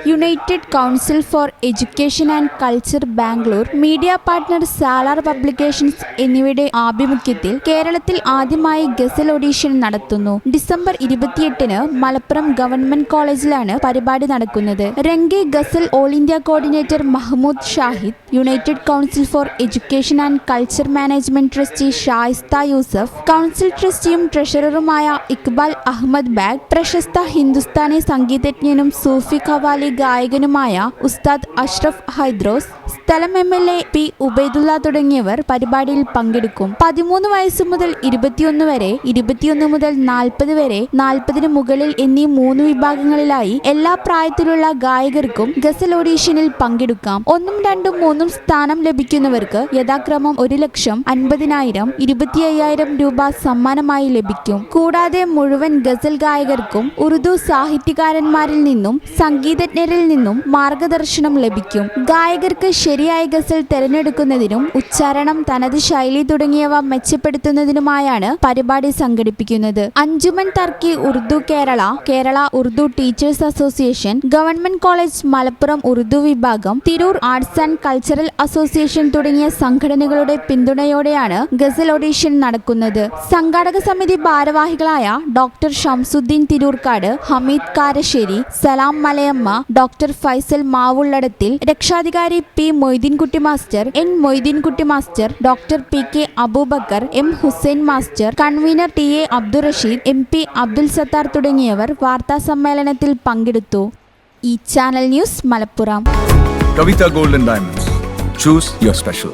United council for education and culture Bangalore, media partner Salar publications എന്നിവയുടെ ആഭിമുഖ്യത്തിൽ കേരളത്തിൽ ആദ്യമായി ഗസൽ ഓഡിഷൻ നടത്തുന്നു. ഡിസംബർ 28-ന് മലപ്പുറം ഗവൺമെന്റ് കോളേജിലാണ് പരിപാടി നടക്കുന്നത്. Range Ghazal all India coordinator Mahmood Shahid, united council for education and culture management trustee Shaista Yusuf, council ട്രസ്റ്റിയും ട്രഷററുമായ ഇക്ബാൽ അഹമ്മദ് ബാഗ്, പ്രശസ്ത ഹിന്ദുസ്ഥാനി സംഗീതജ്ഞനും സൂഫി ഖവാലി ഗായകനുമായ ഉസ്താദ് അഷ്റഫ് ഹൈദ്രോസ്, സ്ഥലം MLA പി ഉബൈദുള്ള തുടങ്ങിയവർ പരിപാടിയിൽ പങ്കെടുക്കും. 13 വയസ്സ് മുതൽ 21 വരെ, 21 മുതൽ 40 വരെ, 40-ന് മുകളിൽ എന്നീ 3 വിഭാഗങ്ങളിലായി എല്ലാ പ്രായത്തിലുള്ള ഗായകർക്കും ഗസൽ ഓഡീഷനിൽ പങ്കെടുക്കാം. 1, 2, 3 സ്ഥാനം ലഭിക്കുന്നവർക്ക് യഥാക്രമം 1,50,000, 25,000 രൂപ സമ്മാനമായി ലഭിക്കും. കൂടാതെ മുഴുവൻ ഗസൽ ഗായകർക്കും ഉറുദു സാഹിത്യകാരന്മാരിൽ നിന്നും സംഗീതജ്ഞരിൽ നിന്നും മാർഗദർശനം ലഭിക്കും. ഗായകർക്ക് ശരിയായ ഗസൽ തിരഞ്ഞെടുക്കുന്നതിനും ഉച്ചാരണം, തനത് ശൈലി തുടങ്ങിയവ മെച്ചപ്പെടുത്തുന്നതിനുമായാണ് പരിപാടി സംഘടിപ്പിക്കുന്നത്. Anjuman Taraqqi Urdu Kerala, Kerala Urdu teachers association, government college Malappuram Urdu വിഭാഗം, Tirur arts and cultural association തുടങ്ങിയ സംഘടനകളുടെ പിന്തുണയോടെയാണ് ഗസൽ ഓഡീഷൻ നടക്കുന്നത്. സംഘാടക സമിതി ഭാരവാഹികളായ ഡോക്ടർ ഷംസുദ്ദീൻ തിരൂർക്കാട്, ഹമീദ് കാരശ്ശേരി, സലാം മലയമ്മ, ഡോക്ടർ ഫൈസൽ മാവുള്ളടത്തിൽ, രക്ഷാധികാരി P Moideenkutty master, N Moideenkutty master, doctor PK Aboobacker, M Hussain master, convener TA Abdul Rasheed, MP Abdul Sathar തുടങ്ങിയവർ വാർത്താ സമ്മേളനത്തിൽ പങ്കെടുത്തു. ഈ channel news Malappuram. Kavita Gold and Diamonds. Choose your special.